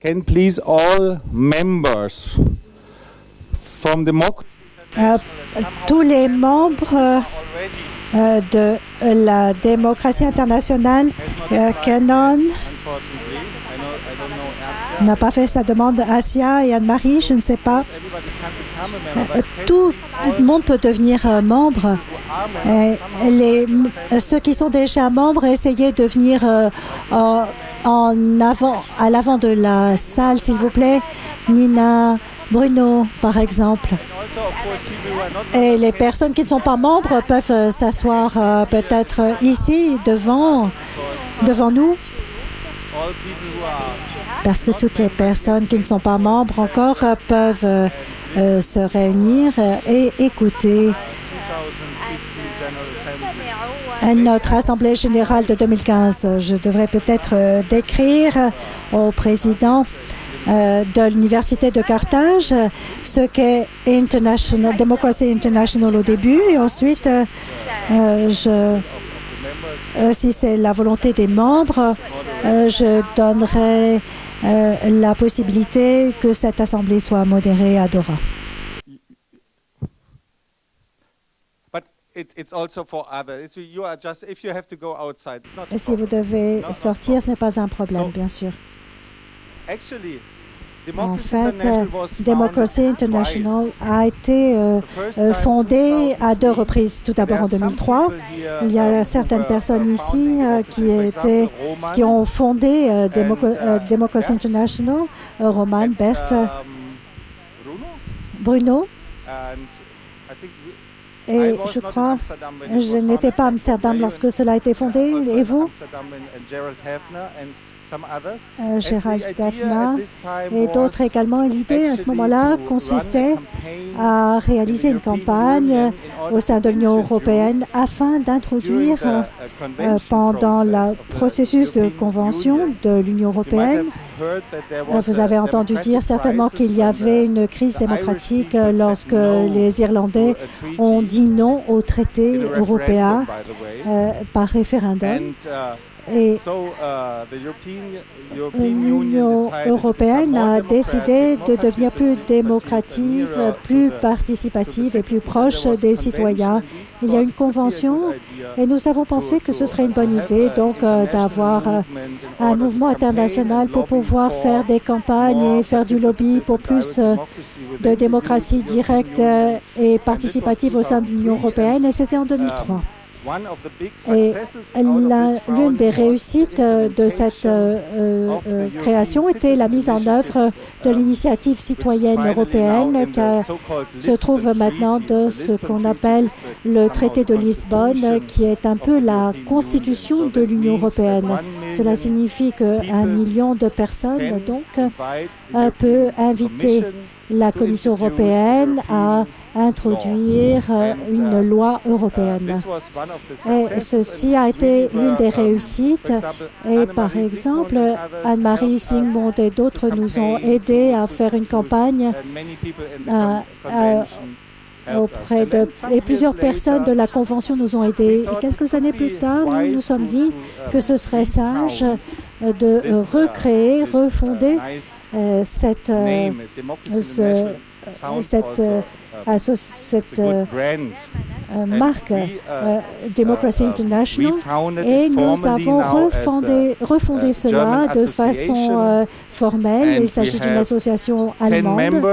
Can please all members from Democracy tous les membres de la démocratie internationale, Canon n'a pas fait sa demande, Asia et Anne-Marie, je ne sais pas. Tout le monde peut devenir membre. Ceux qui sont déjà membres, essayez de venir à l'avant de la salle, s'il vous plaît. Nina, Bruno, par exemple. Et les personnes qui ne sont pas membres peuvent s'asseoir peut-être ici, devant nous. Parce que toutes les personnes qui ne sont pas membres encore peuvent se réunir et écouter notre Assemblée générale de 2015. Je devrais peut-être décrire au président de l'Université de Carthage ce qu'est Democracy International au début et ensuite, si c'est la volonté des membres, je donnerai la possibilité que cette assemblée soit modérée à Dora. Si vous devez sortir, ce n'est pas un problème, bien sûr. En fait, Democracy International a été fondée à 2 reprises. Tout d'abord en 2003. Il y a certaines personnes ici qui ont fondé Democracy International, Roman, Bert, Bruno. Et je crois, je n'étais pas à Amsterdam lorsque cela a été fondé. Et vous? Gérald Daphna et d'autres également. L'idée à ce moment-là consistait à réaliser une campagne au sein de l'Union européenne afin d'introduire pendant le processus de convention de l'Union européenne. Vous avez entendu dire certainement qu'il y avait une crise démocratique lorsque les Irlandais ont dit non au traité européen par référendum. Et l'Union européenne a décidé de devenir plus démocratique, plus participative et plus proche des citoyens. Il y a une convention et nous avons pensé que ce serait une bonne idée donc d'avoir un mouvement international pour pouvoir faire des campagnes et faire du lobby pour plus de démocratie directe et participative au sein de l'Union européenne et c'était en 2003. Et l'une des réussites de cette création était la mise en œuvre de l'initiative citoyenne européenne qui se trouve maintenant de ce qu'on appelle le traité de Lisbonne, qui est un peu la constitution de l'Union européenne. Cela signifie qu'1 million de personnes donc peut inviter la Commission européenne à introduire une loi européenne. Et ceci a été l'une des réussites. Et par exemple, Anne-Marie Sigmund et d'autres nous ont aidés à faire une campagne auprès de... Et plusieurs personnes de la Convention nous ont aidés. Et quelques années plus tard, nous nous sommes dit que ce serait sage de recréer, refonder cette marque Democracy International et nous avons refondé cela de façon formelle. Il s'agit d'une association allemande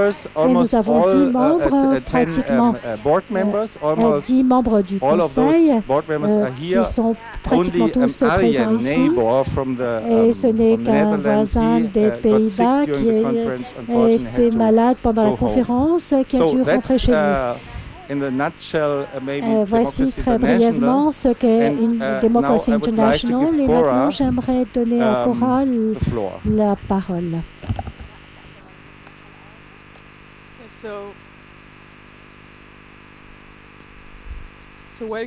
et nous avons 10 membres, pratiquement 10 membres du conseil qui sont pratiquement tous présents ici. Et ce n'est qu'un voisin des Pays-Bas qui a été malade pendant la conférence qui a dû rentrer chez lui. Voici très brièvement ce qu'est une Democracy International et maintenant j'aimerais donner à Cora la parole.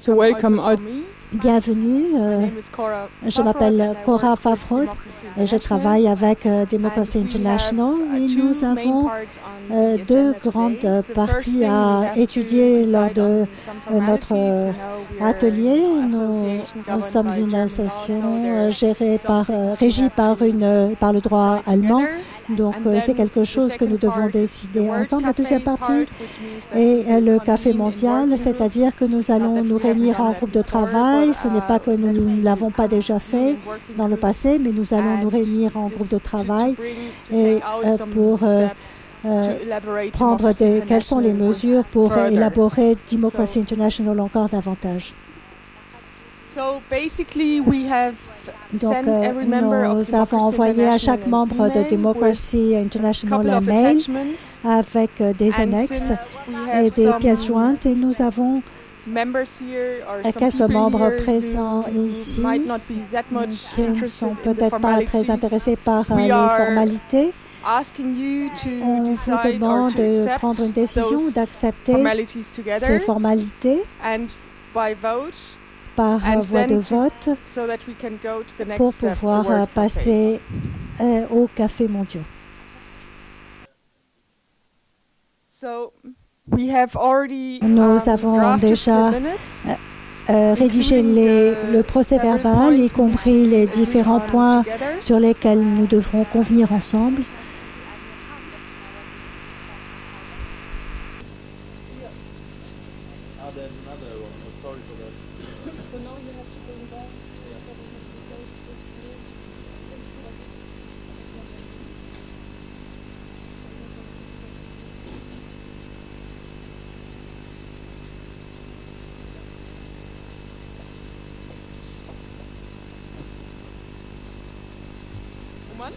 So welcome. Bienvenue, je m'appelle Cora Favreau et je travaille avec Democracy International et nous avons 2 grandes parties à étudier lors de notre atelier. Nous sommes une association régie par le droit allemand. Donc, c'est quelque chose que nous devons décider ensemble. La deuxième partie est le café mondial, c'est-à-dire que nous allons nous réunir en groupe de travail. Ce n'est pas que nous ne l'avons pas déjà fait dans le passé, mais nous allons nous réunir en groupe de travail et pour prendre quelles sont les mesures pour élaborer Democracy International encore davantage. Donc, nous avons envoyé à chaque membre de Democracy International un mail avec des annexes et des pièces jointes, et nous avons quelques membres présents ici qui ne sont peut-être pas très intéressés par les formalités. On vous demande de prendre une décision ou d'accepter ces formalités par voie de vote pour pouvoir passer au café mondial. Nous avons déjà rédigé le procès verbal, y compris les différents points sur lesquels nous devrons convenir ensemble.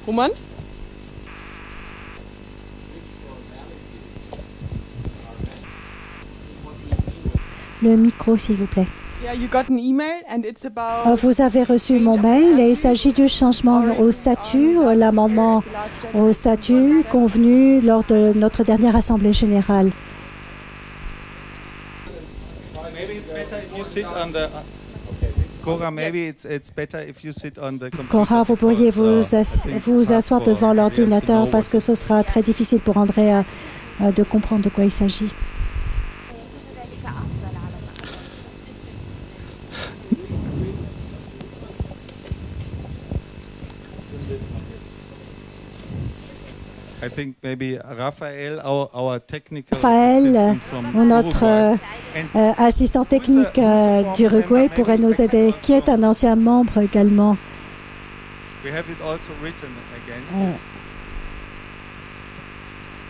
Roman? Le micro, s'il vous plaît. Vous avez reçu mon mail et il s'agit du changement au statut, l'amendement au statut convenu lors de notre dernière Assemblée générale. Cora, vous pourriez vous asseoir devant l'ordinateur parce que ce sera très difficile pour Andrea de comprendre de quoi il s'agit. Raphaël, notre assistant technique d'Uruguay, pourrait nous aider, qui est un ancien membre également.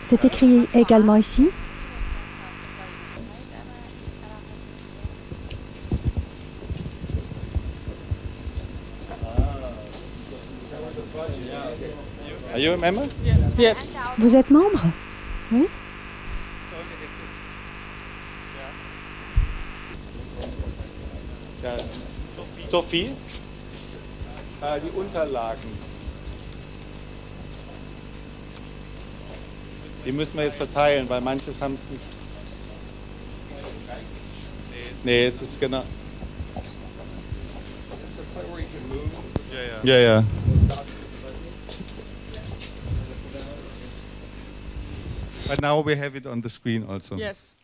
C'est écrit également ici. Are you a member? Yes. Vous êtes membre? Oui. Sophie? Die Unterlagen. Die müssen wir jetzt verteilen, weil manches haben es nicht. Nee, es ist genau. Ja, ja. But now we have it on the screen also. Yes.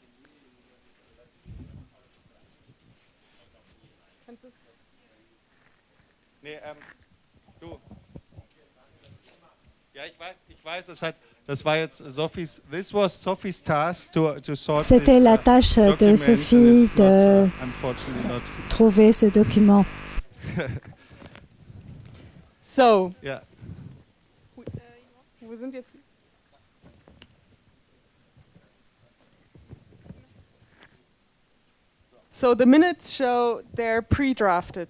Nee, du. Ja, ich weiß, das war jetzt Sophies, this was Sophie's task to sort. C'était la tâche de Sophie de trouver ce document. So. Ja. Wo sind jetzt? So the minutes show they're pre-drafted.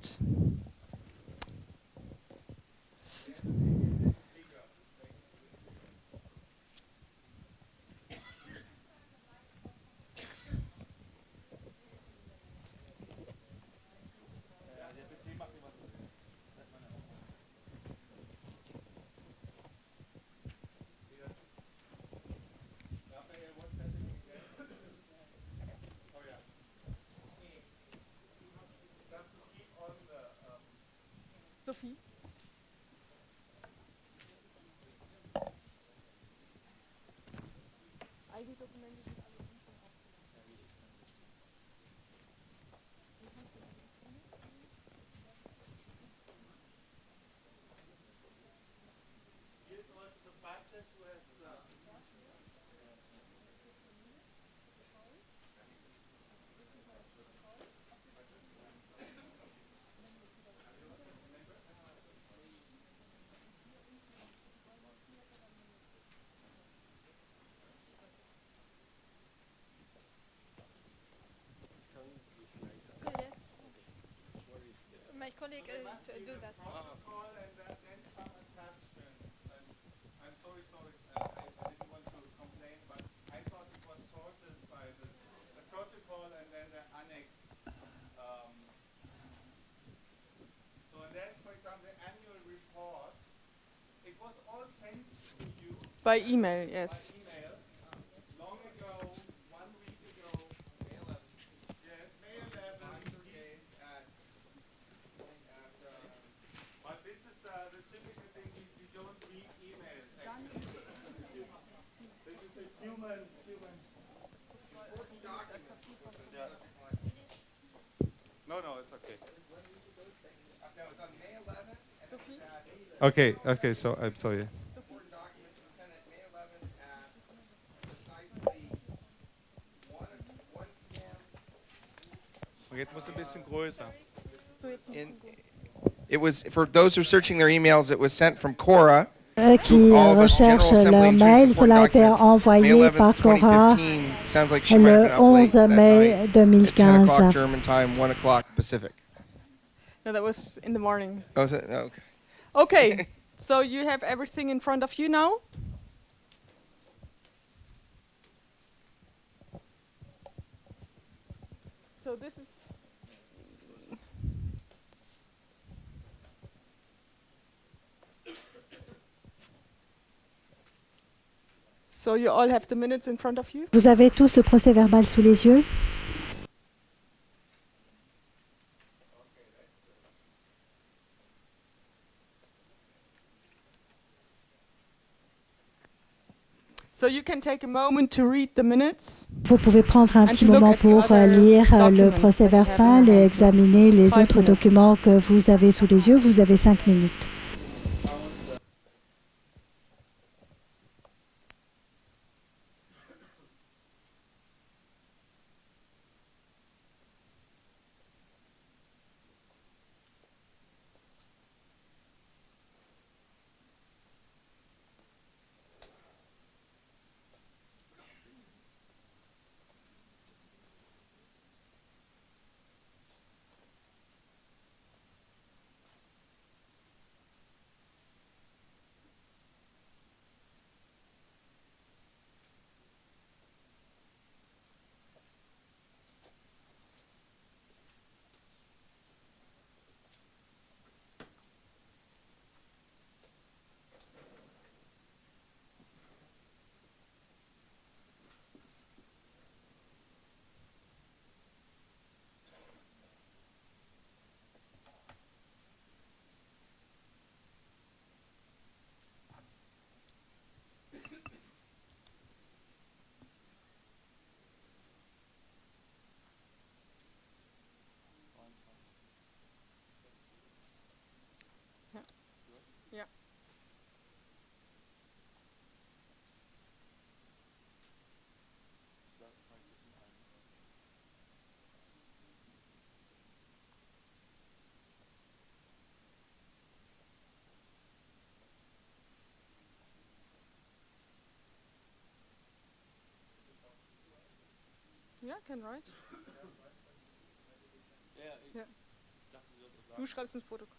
Sophie? Here's also the budget colleague to do that. Protocol and then some attachments. I'm sorry, I didn't want to complain, but I thought it was sorted by the protocol and then the annex. So there's, for example, the annual report. It was all sent to you By email, yes. by email long ago, 1 week ago. May 11th. Yes, May 11th. Yes, but this is the typical thing. We don't read emails. Actually. This is a human. Important document. Yeah. No, it's okay. No, it's on May 11th. And it's at Okay, so I'm sorry. important documents were sent at May 11th at precisely 1 p.m. Und jetzt musst du ein bisschen größer. It was, for those who are searching their emails, it was sent from Cora. Qui recherchent leur mail. Cela a été envoyé par Cora Sounds like she might have le been up late 11 that mai night. 10 2015. o'clock German time, 1 o'clock Pacific. No, that was in the morning. Oh, is it? Oh, okay. Okay, so you have everything in front of you now? So this is... So you all have the minutes in front of you? Vous avez tous le procès-verbal sous les yeux. So you can take a moment to read the minutes. Vous pouvez prendre un And petit to look moment at the pour other lire le documents that you have procès-verbal in et your examiner les 5 autres minutes. documents que vous avez sous les yeux. Vous avez 5 minutes. Yeah. Ja, can write. Ja. Du schreibst ins Protokoll.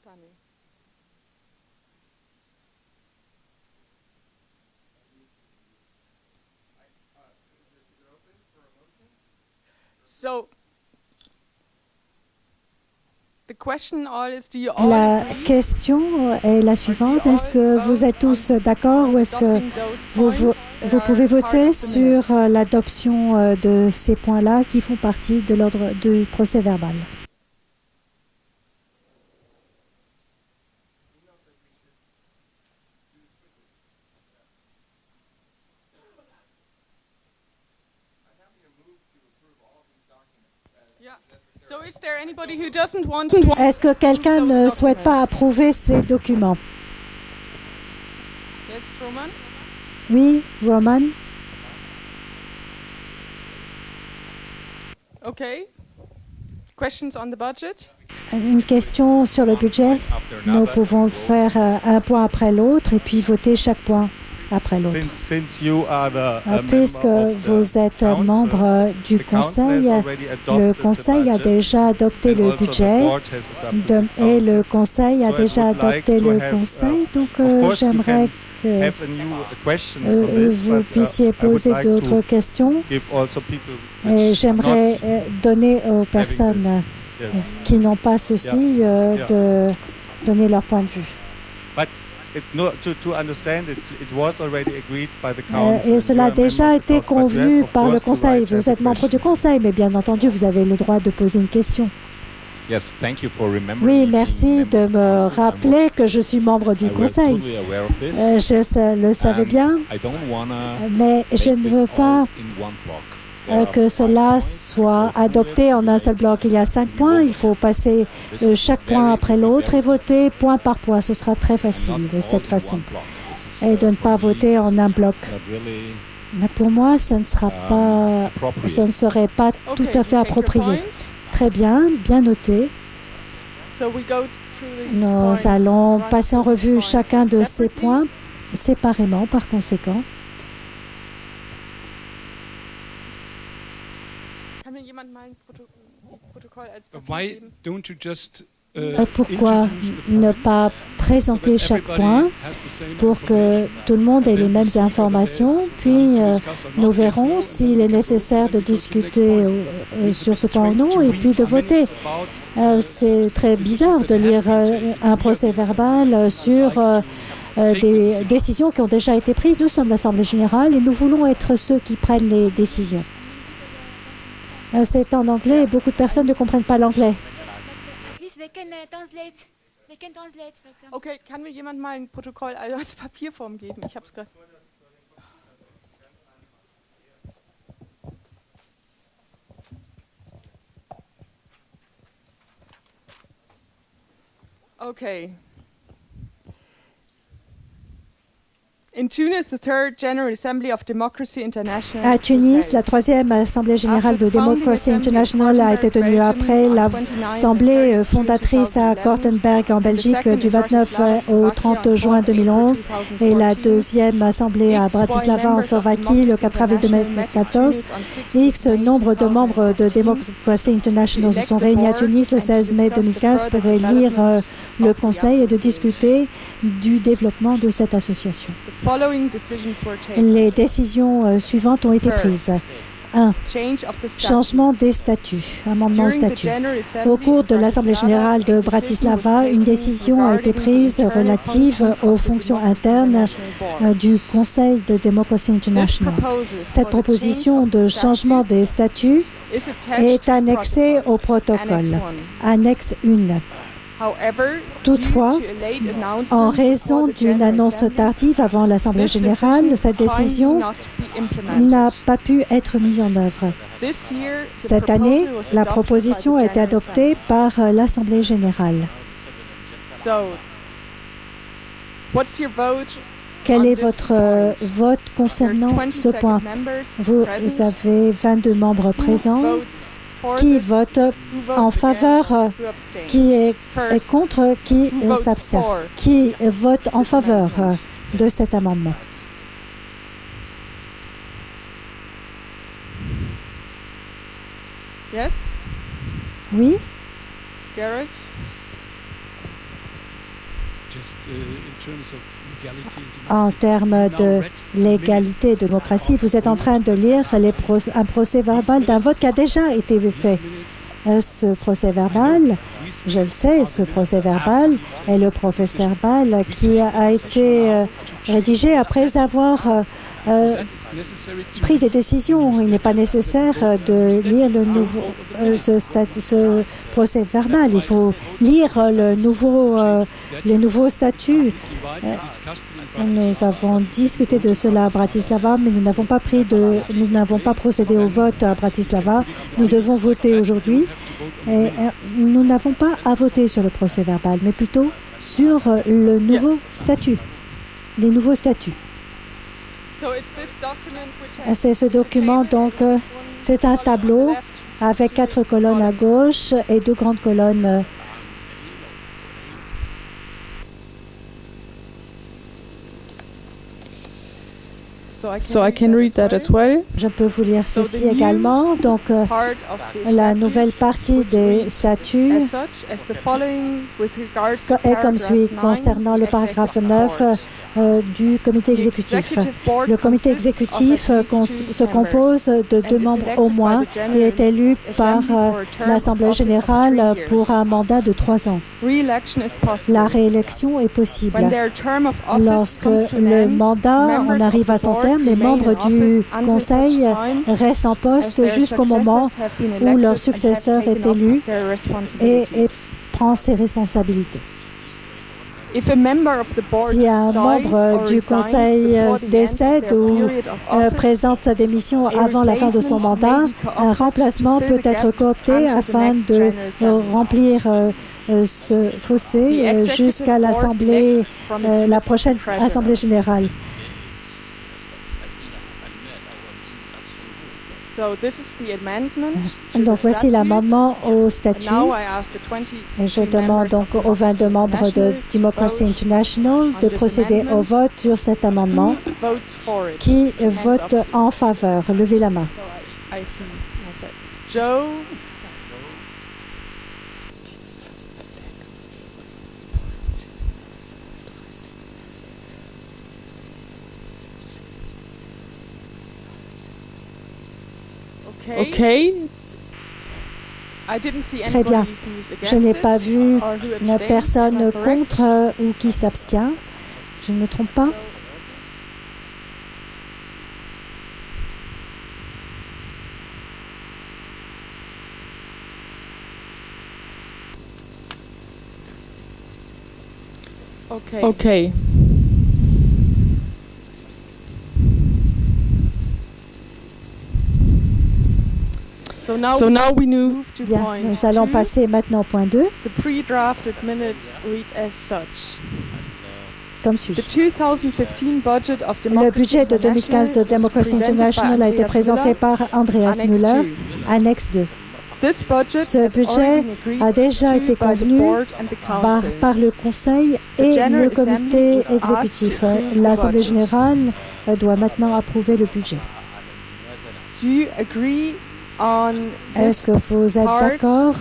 Daniel. So, the question all is, do you all La agree question est la suivante. Est-ce que vous êtes tous d'accord ou est-ce que adopting those vous points that pouvez are part voter of the minutes? sur l'adoption de ces points-là qui font partie de l'ordre du procès-verbal? Yeah. So is there anybody who doesn't want Est-ce que quelqu'un ne souhaite pas approuver ces documents? Yes, Roman? Oui, Roman? Okay. Questions on the budget? Une question sur le budget. Nous pouvons faire un point après l'autre et puis voter chaque point après l'autre. Puisque vous êtes membre du Conseil, le Conseil a déjà adopté le budget et le Conseil a déjà adopté le Conseil. Donc, j'aimerais que vous puissiez poser d'autres questions. Et j'aimerais donner aux personnes qui n'ont pas ceci de donner leur point de vue. Et cela a déjà été convenu par le Conseil. Vous êtes membre du Conseil, mais bien entendu, vous avez le droit de poser une question. Oui, merci de me rappeler que je suis membre du Conseil. Je le savais bien, mais je ne veux pas que cela soit adopté en un seul bloc. Il y a 5 points, il faut passer chaque point après l'autre et voter point par point. Ce sera très facile de cette façon. Et de ne pas voter en un bloc. Mais pour moi, ce ne serait pas tout à fait approprié. Très bien, bien noté. Nous allons passer en revue chacun de ces points séparément par conséquent. Pourquoi ne pas présenter chaque point pour que tout le monde ait les mêmes informations, puis nous verrons s'il est nécessaire de discuter sur ce point ou non, et puis de voter. C'est très bizarre de lire un procès-verbal sur des décisions qui ont déjà été prises. Nous sommes l'Assemblée générale et nous voulons être ceux qui prennent les décisions. C'est en anglais et beaucoup de personnes ne comprennent pas l'anglais. Okay, kann mir jemand mal ein Protokoll als Papierform geben? Ich habe es gerade. Okay. À Tunis, la 3e Assemblée générale de Democracy International a été tenue après l'Assemblée fondatrice à Kortenberg en Belgique du 29 au 30 juin 2011 et la 2e Assemblée à Bratislava en Slovaquie le 4 avril 2014. X nombre de membres de Democracy International se sont réunis à Tunis le 16 mai 2015 pour élire le Conseil et de discuter du développement de cette association. Les décisions suivantes ont été prises. 1. Changement des statuts, amendement au statut. Au cours de l'Assemblée générale de Bratislava, une décision a été prise relative aux fonctions internes du Conseil de Democracy International. Cette proposition de changement des statuts est annexée au protocole, annexe 1. Toutefois, en raison d'une annonce tardive avant l'Assemblée générale, cette décision n'a pas pu être mise en œuvre. Cette année, la proposition a été adoptée par l'Assemblée générale. Quel est votre vote concernant ce point? Vous avez 22 membres présents. Qui vote en faveur, qui est contre, qui s'abstient, qui vote en faveur de cet amendement. Yes? Oui? Garrett? En termes de légalité et de démocratie, vous êtes en train de lire un procès-verbal d'un vote qui a déjà été fait. Ce procès-verbal, je le sais, ce procès-verbal est le procès-verbal qui a été rédigé après avoir pris des décisions. Il n'est pas nécessaire de lire ce procès-verbal. Il faut lire les nouveaux statuts. Nous avons discuté de cela à Bratislava, mais nous n'avons pas procédé au vote à Bratislava. Nous devons voter aujourd'hui. Et nous n'avons pas à voter sur le procès-verbal, mais plutôt sur le nouveau statut, les nouveaux statuts. C'est ce document, donc, c'est un tableau avec 4 colonnes à gauche et 2 grandes colonnes So I can read that as well. Je peux vous lire ceci également. Donc, la nouvelle partie des statuts est comme suit concernant le paragraphe 9 du comité exécutif. Le comité exécutif se compose de 2 membres au moins et est élu par l'Assemblée générale pour un mandat de 3 ans. La réélection est possible. Lorsque le mandat en arrive à son terme, les membres du Conseil restent en poste jusqu'au moment où leur successeur est élu et prend ses responsabilités. Si un membre du Conseil décède ou présente sa démission avant la fin de son mandat, un remplacement peut être coopté afin de remplir ce fossé jusqu'à la prochaine Assemblée générale. Donc voici l'amendement au statut. Je demande donc aux 22 membres de Democracy International de procéder au vote sur cet amendement. Qui vote en faveur? Levez la main. Joe. Okay. Très bien. Je n'ai pas vu personne contre ou qui s'abstient. Je ne me trompe pas. Okay. So now we move to Bien, point nous allons 2. passer maintenant au point 2, The pre-drafted minutes read as such. comme suit. The 2015 budget of Le Democracy budget de 2015 de Democracy International a été présenté par Andreas Müller, annexe 2. Ce budget a déjà été convenu par le Conseil et le comité exécutif. L'Assemblée générale doit maintenant approuver le budget. Est-ce que vous êtes d'accord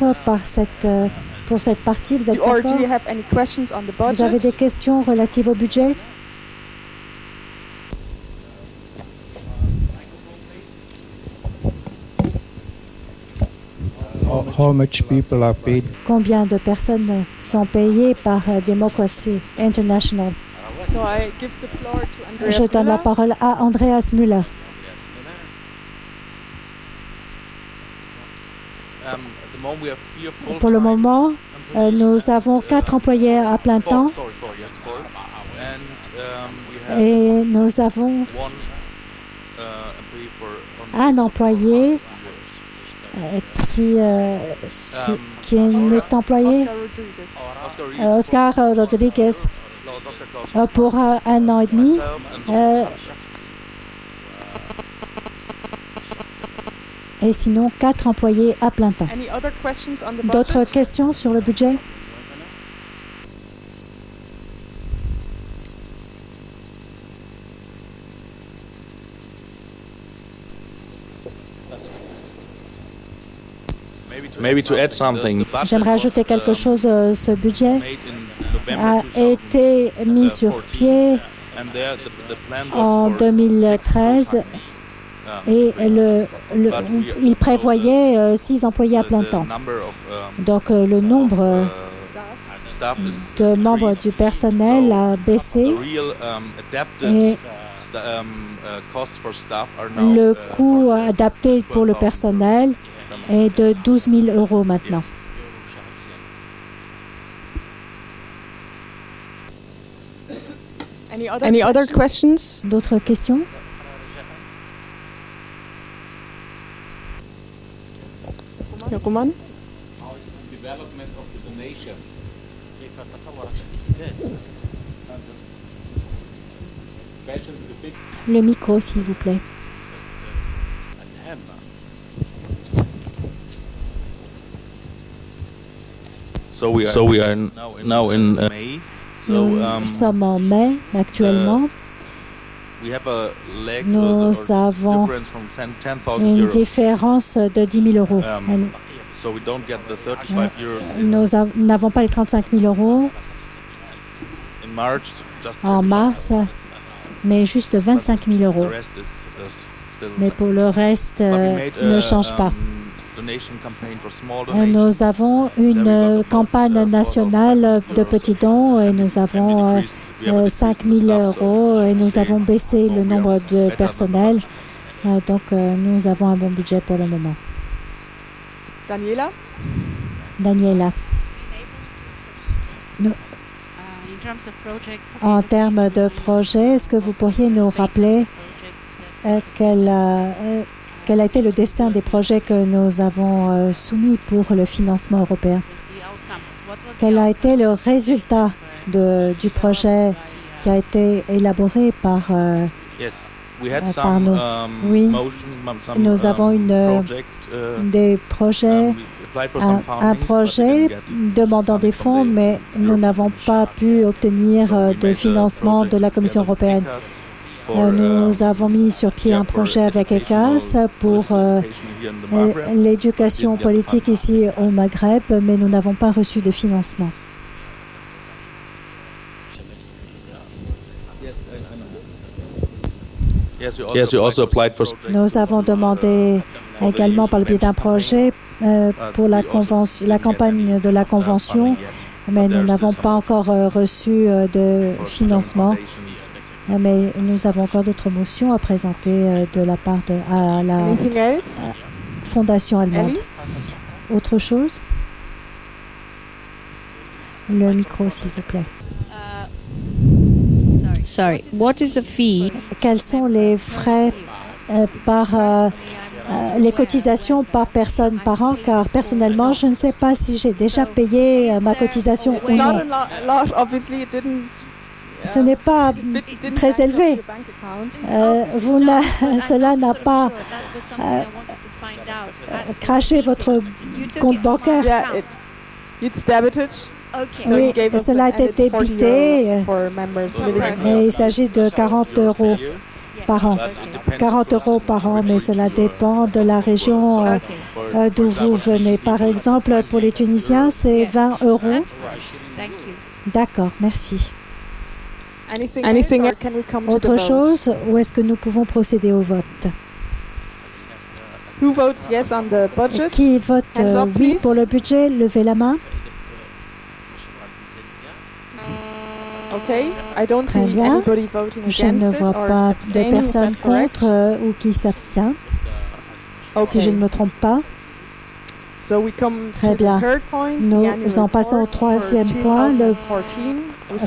pour cette partie? Vous êtes d'accord? Vous avez des questions relatives au budget? How much people are paid? Combien de personnes sont payées par Democracy International? Je donne la parole à Andreas Müller. Pour le moment, nous avons 4 employés à plein temps et nous avons un employé qui est employé, Oscar Rodriguez, pour 1 an et demi. Et sinon, 4 employés à plein temps. D'autres questions sur le budget? J'aimerais ajouter quelque chose. Ce budget a été mis sur pied en 2013 et il prévoyait 6 employés à plein temps. Donc le nombre de membres du personnel a baissé et le coût adapté pour le personnel est de 12 000 € maintenant. Any other questions? D'autres questions? Roman? Le micro, s'il vous plaît. So we are now in May. Nous sommes en mai actuellement Nous avons une différence de 10 000 euros. Nous n'avons pas les 35 000 euros en mars, mais juste 25 000 euros. Mais pour le reste, ne change pas. Nous avons une campagne nationale de petits dons et nous avons 5 000 euros et nous avons baissé le nombre de personnel. Donc, nous avons un bon budget pour le moment. Daniela. En termes de projet, est-ce que vous pourriez nous rappeler quel a été le destin des projets que nous avons soumis pour le financement européen? Quel a été le résultat du projet qui a été élaboré par nous? Oui, nous avons des projets, un projet demandant des fonds, mais nous n'avons pas pu obtenir de financement de la Commission européenne. Nous avons mis sur pied un projet avec ECAS pour l'éducation politique ici au Maghreb, mais nous n'avons pas reçu de financement. Nous avons demandé également par le biais d'un projet pour la campagne de la Convention, mais nous n'avons pas encore reçu de financement. Mais nous avons encore d'autres motions à présenter de la part à la Fondation allemande. Autre chose? Le micro, s'il vous plaît. Sorry. What is the fee? Quels sont les frais les cotisations par personne par an? Car personnellement, je ne sais pas si j'ai déjà payé ma cotisation ou non. Ce n'est pas très élevé. Cela n'a pas craché votre compte bancaire. Oui, cela a été débité et il s'agit de 40 € par an. 40 € par an, mais cela dépend de la région d'où vous venez. Par exemple, pour les Tunisiens, c'est 20 €. D'accord, merci. Autre chose, ou est-ce que nous pouvons procéder au vote? Qui vote oui pour le budget? Levez la main. Très bien. Je ne vois pas de personne contre ou qui s'abstient, si je ne me trompe pas. Très bien. Nous en passons au troisième point, le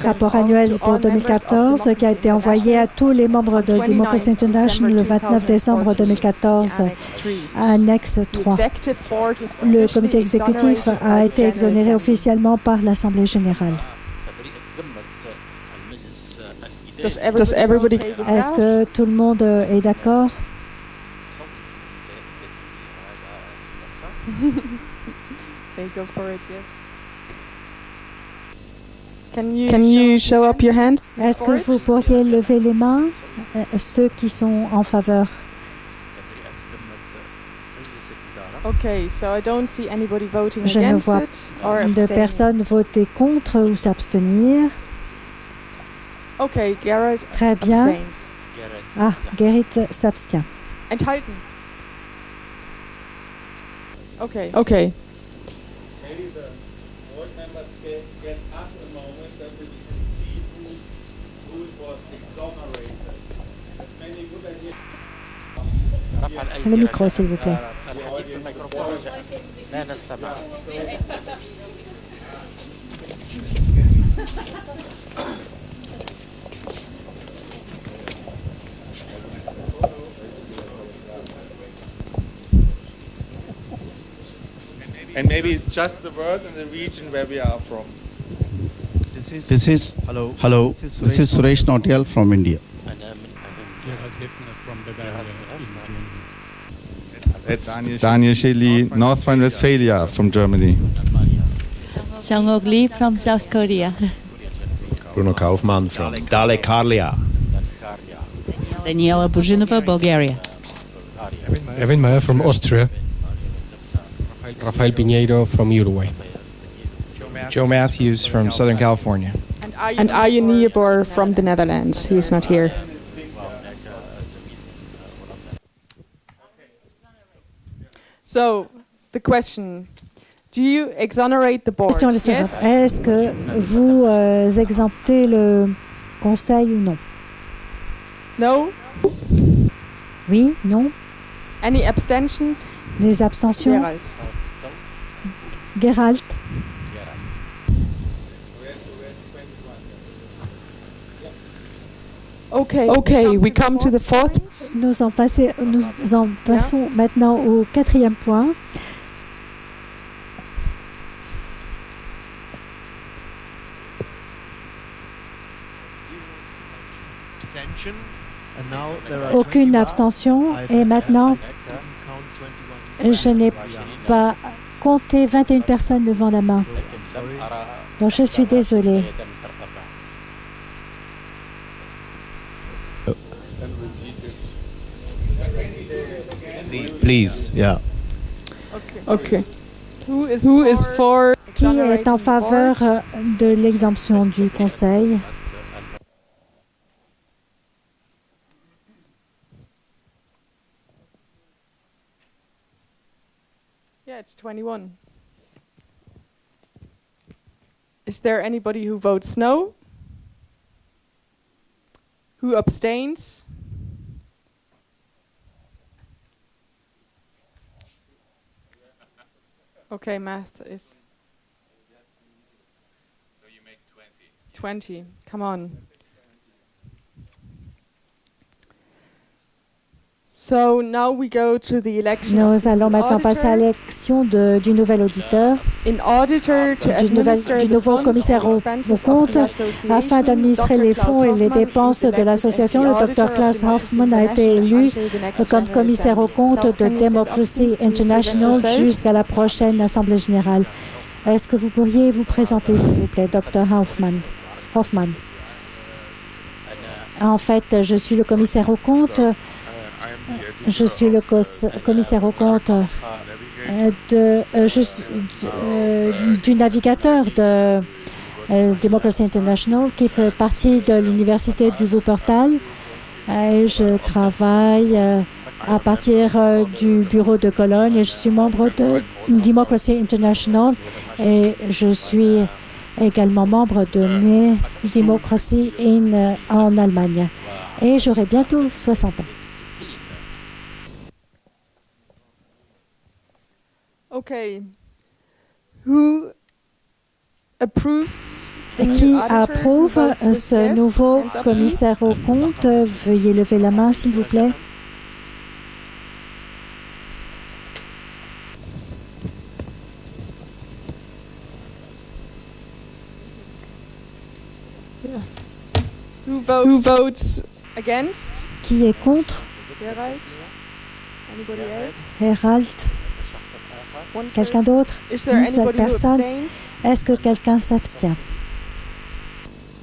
rapport annuel pour 2014 qui a été envoyé à tous les membres de Democracy International le 29 décembre 2014, annexe 3. Le comité exécutif a été exonéré officiellement par l'Assemblée générale. Est-ce que tout le monde est d'accord? Can you show up your hand? Est-ce que vous pourriez lever les mains, ceux qui sont en faveur? Je ne vois de personne voter contre ou s'abstenir. Très bien. Ah, Gerrit s'abstient. Okay. Maybe the board members get up a moment that we can see who was exonerated. As many good ideas. Le micro, s'il vous plaît. And maybe just the word and the region where we are from. This is hello. This is Suresh Nautiyal from India. It's Daniel Shelley, North Rhine-Westphalia from Germany. Sangok Lee from South Korea. Bruno Kaufmann from Dalekarlia. Daniela Buzhinova, Bulgaria. Erwin Meyer from Austria. Rafael Piñeiro from Uruguay. Joe Matthews from Southern California. And Arjen Niebuhr from the Netherlands. He's not here. So, the question: do you exonerate the board? Question est la suivante. Yes? Est-ce que vous exemptez le conseil ou non? No? Oui, non? Any abstentions? Des abstentions? Gerald. Geralt? Okay, we come to the fourth. Nous en passons maintenant au quatrième point. Aucune abstention. Et maintenant, je n'ai pas compté 21 personnes levant la main. Donc je suis désolée. Please, yeah. Okay. Who is for? Qui est en faveur de l'exemption du conseil? Yeah, it's 21. Is there anybody who votes no? Who abstains? Okay, math is. So you make 20. 20. Come on. So now we go to the election. Nous allons maintenant passer à l'élection du nouvel auditeur, du nouveau commissaire aux comptes, afin d'administrer les fonds et les dépenses de l'association. Le Dr Klaus Hoffmann a été élu comme commissaire aux comptes de Democracy International jusqu'à la prochaine Assemblée générale. Est-ce que vous pourriez vous présenter, s'il vous plaît, Dr Hoffmann? En fait, je suis le commissaire aux comptes. Je suis le commissaire aux comptes du navigateur de Democracy International qui fait partie de l'université du Wuppertal. Je travaille à partir du bureau de Cologne et je suis membre de Democracy International et je suis également membre de Democracy en Allemagne. Et j'aurai bientôt 60 ans. Okay. Who approves? Qui approuve ce nouveau commissaire aux comptes? Veuillez lever la main, s'il vous plaît. Who votes against? Qui est contre? Gerald? Anybody else? Herald? Quelqu'un d'autre? Une seule personne. Est-ce que quelqu'un s'abstient?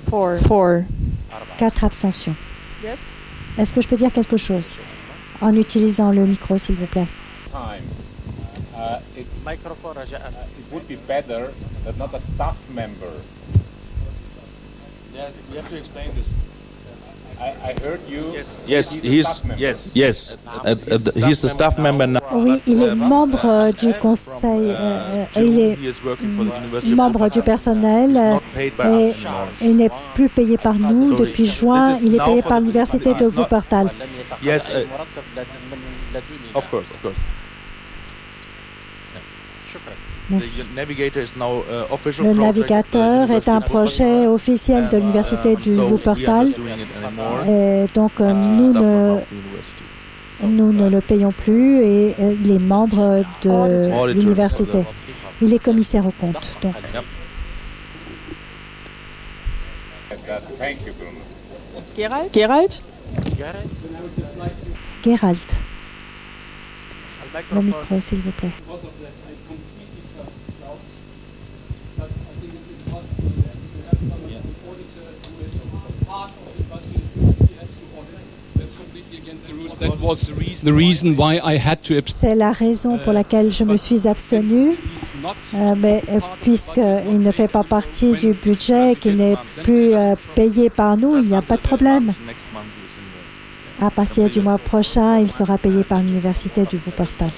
4. 4 abstentions. Yes. Est-ce que je peux dire quelque chose en utilisant le micro, s'il vous plaît? It would be better that not a staff member. Yeah, you have to explain this. I heard you. Yes, he's the staff member now. Oui, il est membre du conseil, il est membre du personnel et il n'est plus payé par nous. Depuis juin, il est payé par l'université de Wuppertal. Yes, of course. Merci. Le navigateur est un projet officiel de l'université du Wuppertal. Et donc, nous ne le payons plus et il est membre de l'université. Il est commissaire aux comptes. Donc. Gerald? Geralt. Le micro, s'il vous plaît. C'est la raison pour laquelle je me suis abstenu, mais puisqu'il ne fait pas partie du budget, qu'il n'est plus payé par nous, il n'y a pas de problème. À partir du mois prochain, il sera payé par l'Université du Wuppertal.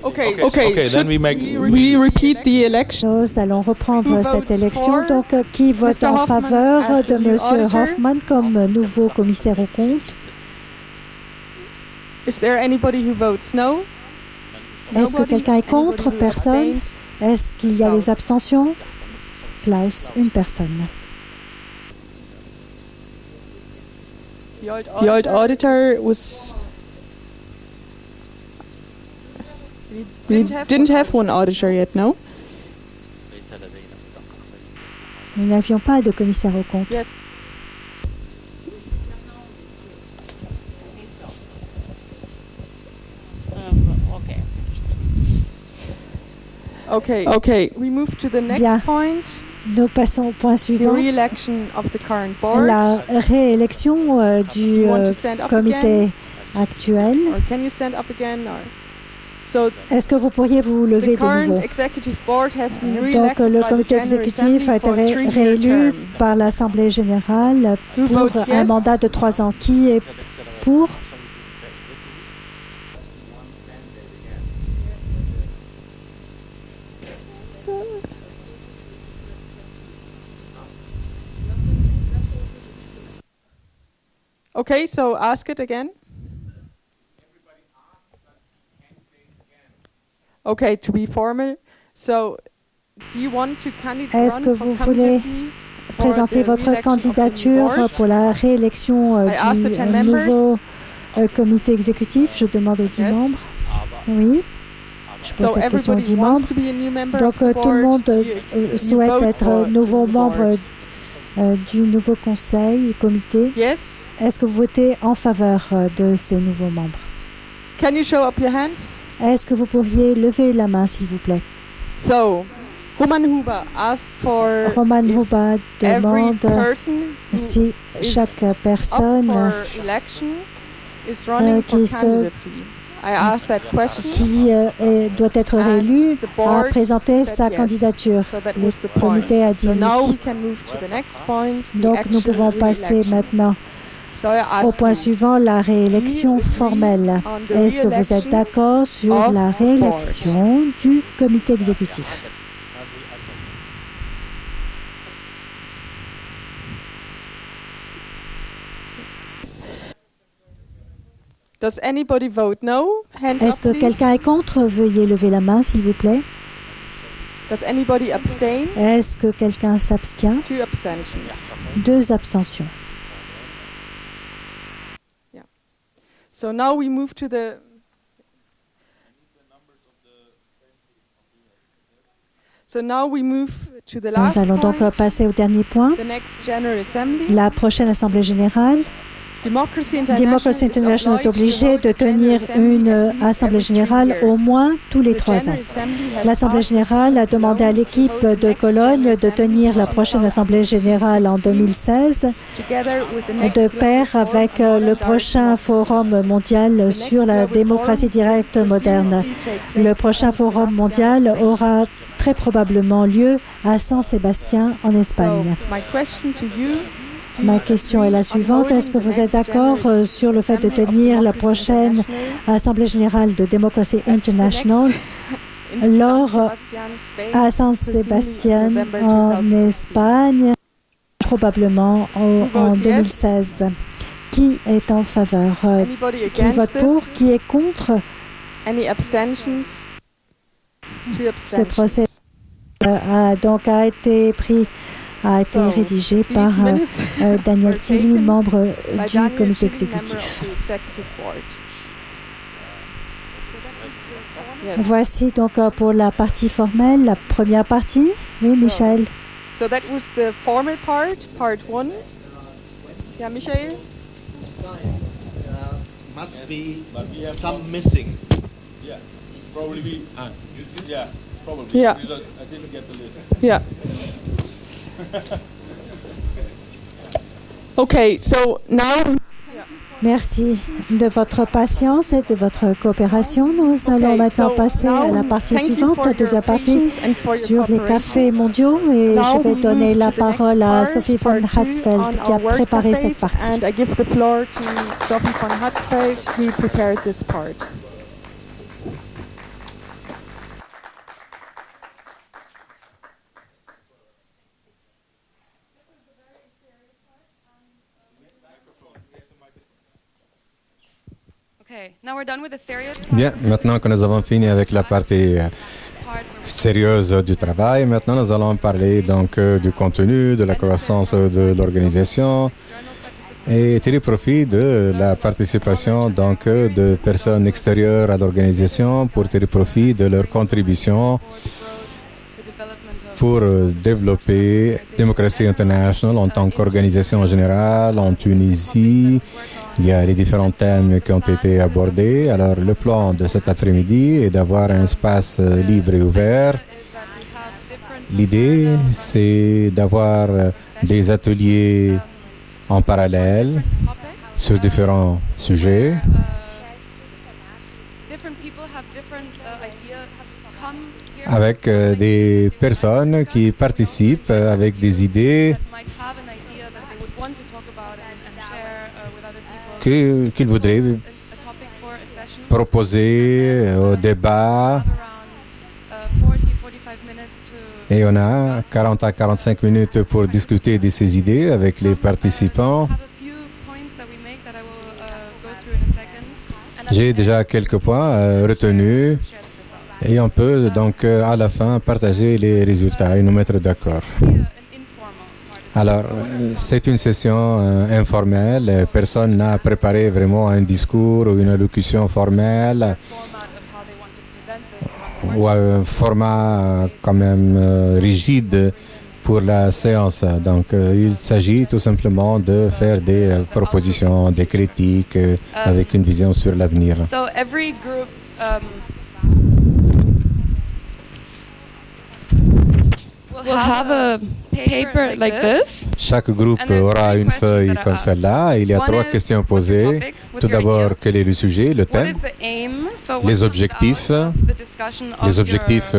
Okay, then we make. we repeat the election. Nous allons reprendre cette élection. Donc, qui vote en faveur de M. Hoffman comme nouveau commissaire aux comptes? Is there anybody who votes no? Est-ce que quelqu'un est contre? Personne. Est-ce qu'il y a des abstentions? Klaus, une personne. The old auditor was. We didn't have one auditor yet, no? Nous n'avions pas de commissaire aux comptes. Yes. Okay. We move to the next Bien. point. Nous passons au point The suivant. re-election of the current board. La réélection du You want to stand up comité actuel. Or can you stand up again? Or so Est-ce que vous pourriez vous lever the de nouveau? current executive board has been Donc, re-elected le by the comité General exécutif a été Assembly for a 3-year réélu term. par l'Assemblée générale Who pour votes un yes? mandat de 3 ans. Qui est pour? Okay, so ask it again. Okay, to be formal. So, do you want to Est-ce que vous voulez présenter votre candidature pour la réélection du nouveau comité exécutif? Je demande aux 10 membres. Oui. Je pose cette question aux 10 membres. Donc, tout le monde souhaite être nouveau membre du nouveau conseil et comité. Yes. Est-ce que vous votez en faveur de ces nouveaux membres? Can you show up your hands? Est-ce que vous pourriez lever la main, s'il vous plaît? So, Roman Huber asked for Roman Huber every demande person who si chaque up personne for election is running for qui se- candidacy. I asked that question. qui doit être réélu The a board présenté said sa yes. candidature. So that Le was the point. comité a dit So now we oui. can move to the next point, the Donc nous actual pouvons passer re-election. maintenant So I au ask point you, suivant, la réélection do you agree formelle. on the Est-ce que vous êtes re-election d'accord sur of la the réélection du comité exécutif? Does anybody vote no? Hands Est-ce up, que please. quelqu'un est contre? Veuillez lever la main, s'il vous plaît. Does anybody abstain? Est-ce que quelqu'un s'abstient? 2 abstentions. 2 abstentions. So now we move to the last Nous allons donc point, passer au dernier point. the next General Assembly. La prochaine Assemblée générale. Democracy Democracy International est obligé de tenir une Assemblée générale au moins tous les 3 ans. L'Assemblée générale a demandé à l'équipe de Cologne de tenir la prochaine Assemblée générale en 2016, de pair avec le prochain Forum mondial sur la démocratie directe moderne. Le prochain Forum mondial aura très probablement lieu à San Sébastien, en Espagne. Ma question est la suivante. Est-ce que vous êtes d'accord sur le fait de tenir la prochaine Assemblée générale de Democracy International à San Sébastien en Espagne, probablement en 2016? Qui est en faveur? Qui vote pour? Qui est contre? Ce procès a été rédigé par Daniel Tilly, membre du comité exécutif. Voici donc pour la partie formelle, la première partie. Oui, Michel. So that was the formal part 1. Yeah, Michael? Must be some missing. Yeah, probably we. Yeah, probably. Yeah. Because I didn't get the list. Yeah. Okay, so now Merci de votre patience et de votre coopération. Nous allons maintenant passer à la partie suivante, la deuxième partie sur les cafés mondiaux. Et je vais donner la parole à Sophie von Hatzfeld qui a préparé cette partie. And I give the floor to Sophie von Hatzfeld, who prepared this part. Bien, maintenant que nous avons fini avec la partie sérieuse du travail, maintenant nous allons parler donc du contenu, de la croissance de l'organisation et tirer profit de la participation donc de personnes extérieures à l'organisation pour tirer profit de leur contribution pour développer Democracy International en tant qu'organisation générale en Tunisie. Il y a les différents thèmes qui ont été abordés. Alors, le plan de cet après-midi est d'avoir un espace libre et ouvert. L'idée, c'est d'avoir des ateliers en parallèle sur différents sujets. Avec des personnes qui participent avec des idées qu'ils voudraient proposer au débat. Et on a 40 à 45 minutes pour discuter de ces idées avec les participants. J'ai déjà quelques points retenus. Et on peut donc à la fin partager les résultats et nous mettre d'accord. Alors, c'est une session informelle. Personne n'a préparé vraiment un discours ou une allocution formelle ou un format quand même rigide pour la séance. Donc, il s'agit tout simplement de faire des propositions, des critiques avec une vision sur l'avenir. We'll have a paper like this. Chaque groupe aura une feuille comme celle-là. Il y a 3 questions posées. Tout d'abord, quel est le sujet, le thème, les objectifs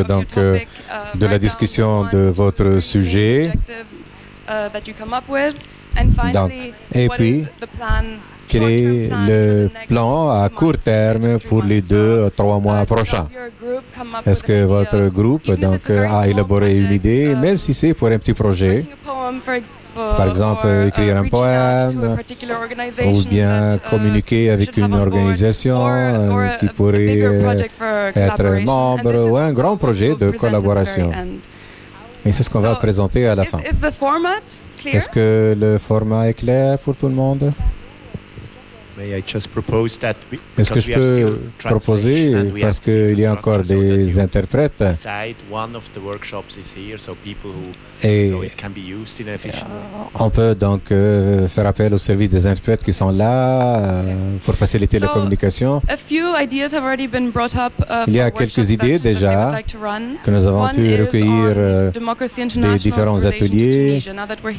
donc, de la discussion de votre sujet. Donc, et puis, quel est le plan à court terme pour les 2 à 3 mois prochains? Est-ce que votre groupe donc, a élaboré une idée, même si c'est pour un petit projet? Par exemple, écrire un poème, ou bien communiquer avec une organisation qui pourrait être membre, ou un grand projet de collaboration. Et c'est ce qu'on va présenter à la fin. Est-ce que le format est clair pour tout le monde? Est-ce que je peux proposer, parce qu'il y a encore des interprètes, et on peut donc faire appel au service des interprètes qui sont là pour faciliter la communication. Il y a quelques idées déjà que nous avons pu recueillir des différents ateliers.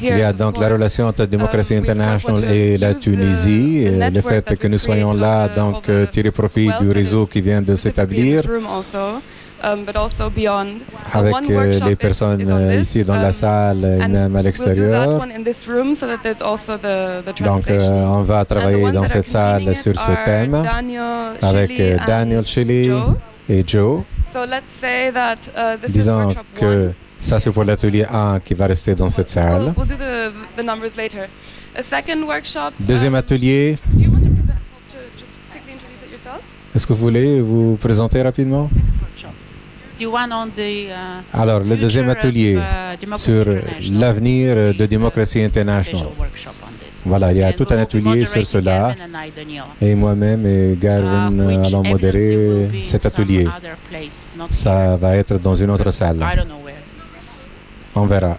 Il y a donc la relation entre Democracy International et la Tunisie, le fait que nous soyons là, donc tirer profit du réseau qui vient de s'établir avec les personnes ici dans la salle et même à l'extérieur. Donc on va travailler dans cette salle sur ce thème avec Daniel Shelley et Joe. Disons que ça c'est pour l'atelier 1 qui va rester dans cette salle. Deuxième atelier. Est-ce que vous voulez vous présenter rapidement? Alors, le deuxième atelier sur l'avenir de Democracy International. Voilà, il y a tout un atelier sur cela. Et moi-même et Garvin allons modérer cet atelier. Ça va être dans une autre salle. On verra.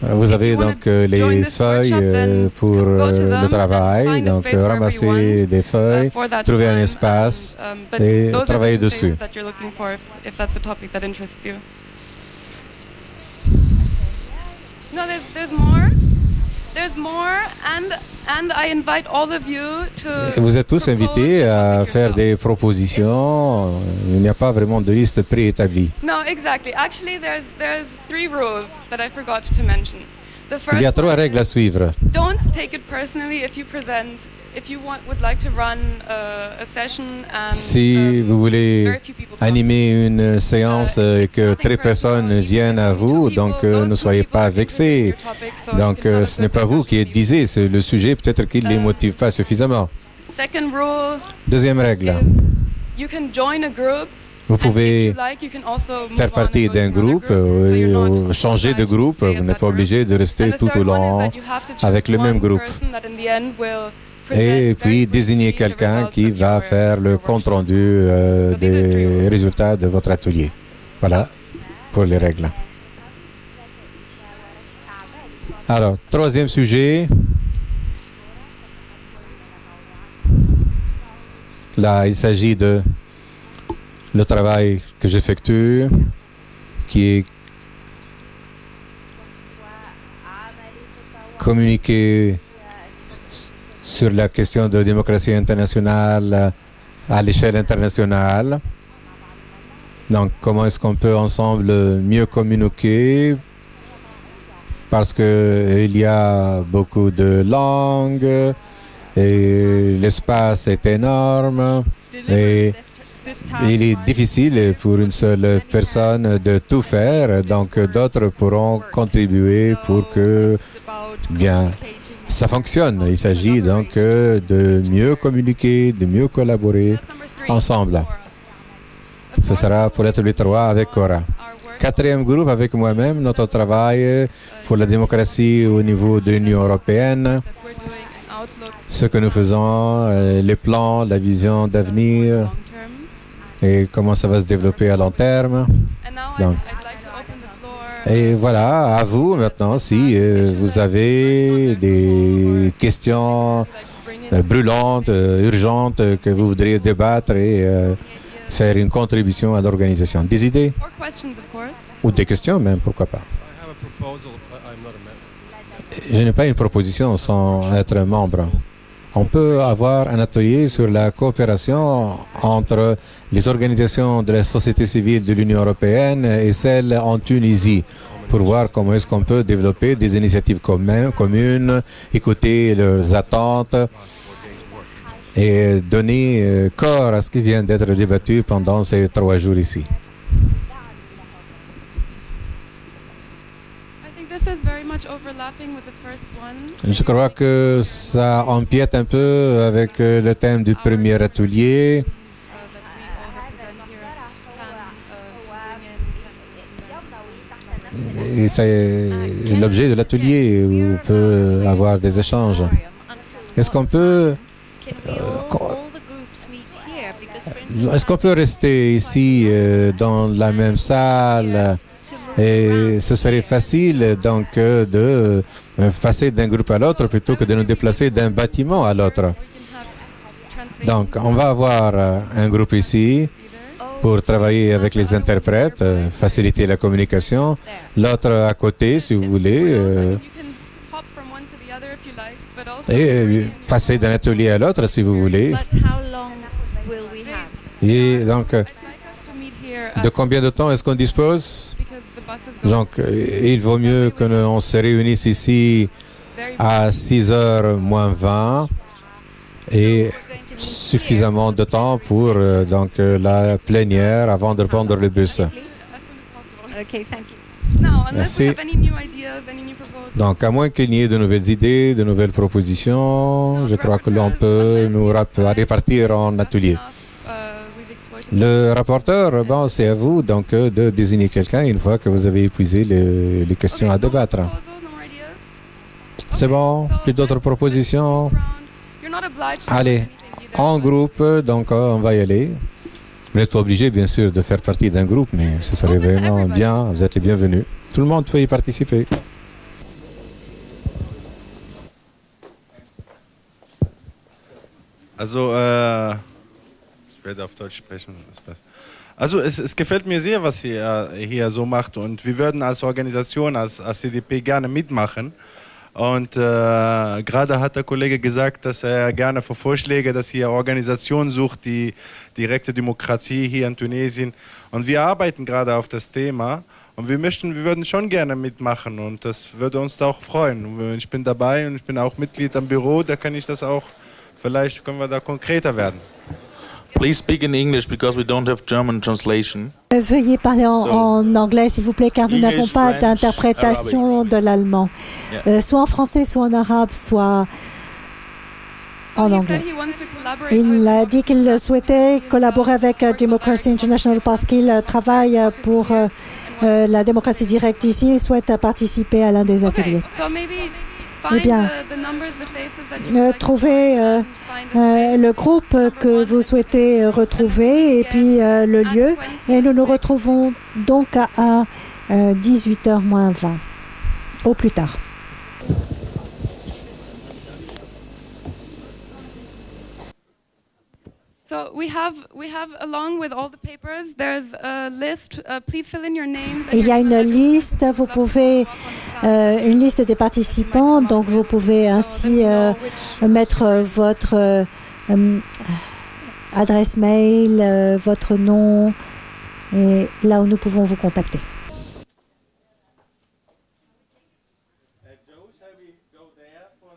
Vous avez donc les feuilles pour le travail, donc ramasser des feuilles, trouver un espace et travailler dessus. there's more, and I invite all of you to. Vous êtes tous invités à faire des propositions. Il n'y a pas vraiment de liste préétablie. No, exactly. Actually, there's 3 rules that I forgot to mention. The first Il y a 3 règles à suivre. Don't take it personally if you present. If you would like to run a session and Si vous voulez animer une séance et que très personnes viennent à vous, donc ne soyez pas vexés. Donc ce n'est pas vous qui êtes visé, c'est le sujet peut-être qui ne les motive pas suffisamment. Second rule, Deuxième règle, you can join a group. vous pouvez faire partie d'un groupe, changer de groupe, vous n'êtes pas obligé de rester tout au long avec le même groupe. Et puis désigner quelqu'un qui va faire le compte-rendu des résultats de votre atelier. Voilà pour les règles. Alors, troisième sujet. Là, il s'agit de le travail que j'effectue, qui est communiqué sur la question de démocratie internationale à l'échelle internationale. Donc, comment est-ce qu'on peut ensemble mieux communiquer? Parce qu'il y a beaucoup de langues et l'espace est énorme et il est difficile pour une seule personne de tout faire. Donc, d'autres pourront contribuer pour que bien ça fonctionne. Il s'agit donc de mieux communiquer, de mieux collaborer ensemble. Ce sera pour l'atelier 3 avec Cora. Quatrième groupe avec moi-même, notre travail pour la démocratie au niveau de l'Union européenne. Ce que nous faisons, les plans, la vision d'avenir et comment ça va se développer à long terme. Donc, et voilà, à vous maintenant, si vous avez des questions brûlantes, urgentes, que vous voudriez débattre et faire une contribution à l'organisation. Des idées? Ou des questions même, pourquoi pas? Je n'ai pas une proposition sans être membre. On peut avoir un atelier sur la coopération entre les organisations de la société civile de l'Union européenne et celles en Tunisie pour voir comment est-ce qu'on peut développer des initiatives communes, écouter leurs attentes et donner corps à ce qui vient d'être débattu pendant ces 3 jours ici. Je crois que ça empiète un peu avec le thème du premier atelier. Et c'est l'objet de l'atelier où on peut avoir des échanges. Est-ce qu'on peut rester ici dans la même salle? Et ce serait facile donc de passer d'un groupe à l'autre plutôt que de nous déplacer d'un bâtiment à l'autre. Donc, on va avoir un groupe ici pour travailler avec les interprètes, faciliter la communication. L'autre à côté, si vous voulez, et passer d'un atelier à l'autre, si vous voulez. Et donc, de combien de temps est-ce qu'on dispose? Donc, il vaut mieux que l'on se réunisse ici à 6h moins 20 et suffisamment de temps pour donc, la plénière avant de prendre le bus. Merci. Donc, à moins qu'il n'y ait de nouvelles idées, de nouvelles propositions, je crois que l'on peut nous répartir en ateliers. Le rapporteur, bon, c'est à vous donc de désigner quelqu'un une fois que vous avez épuisé les questions à débattre. C'est bon? Plus d'autres propositions? Allez, en groupe, donc on va y aller. Vous n'êtes pas obligé, bien sûr, de faire partie d'un groupe, mais ce serait vraiment bien. Vous êtes les bienvenus. Tout le monde peut y participer. Also, ich werde auf Deutsch sprechen. Also es gefällt mir sehr, was ihr hier so macht und wir würden als Organisation, als CDP gerne mitmachen. Und gerade hat der Kollege gesagt, dass er gerne für Vorschläge, dass hier Organisationen sucht, die direkte Demokratie hier in Tunesien. Und wir arbeiten gerade auf das Thema. Und wir würden schon gerne mitmachen und das würde uns da auch freuen. Und ich bin dabei und ich bin auch Mitglied am Büro, da kann ich das auch, vielleicht können wir da konkreter werden. Please speak in English because we don't have German translation. Veuillez parler en anglais, s'il vous plaît, car nous n'avons pas d'interprétation de l'allemand. Soit en français, soit en arabe, soit en anglais. Il a dit qu'il souhaitait collaborer avec Democracy International parce qu'il travaille pour la démocratie directe ici et souhaite participer à l'un des ateliers. Eh bien, trouvez le groupe que vous souhaitez retrouver et puis le lieu. Et nous nous retrouvons donc à 18h moins 20, au plus tard. So we have along with all the papers, there's a list. Please fill in your names. Il y a une liste. Vous pouvez une liste des participants. Donc vous pouvez ainsi mettre votre adresse mail, votre nom, et là où nous pouvons vous contacter. Joe, shall we go there for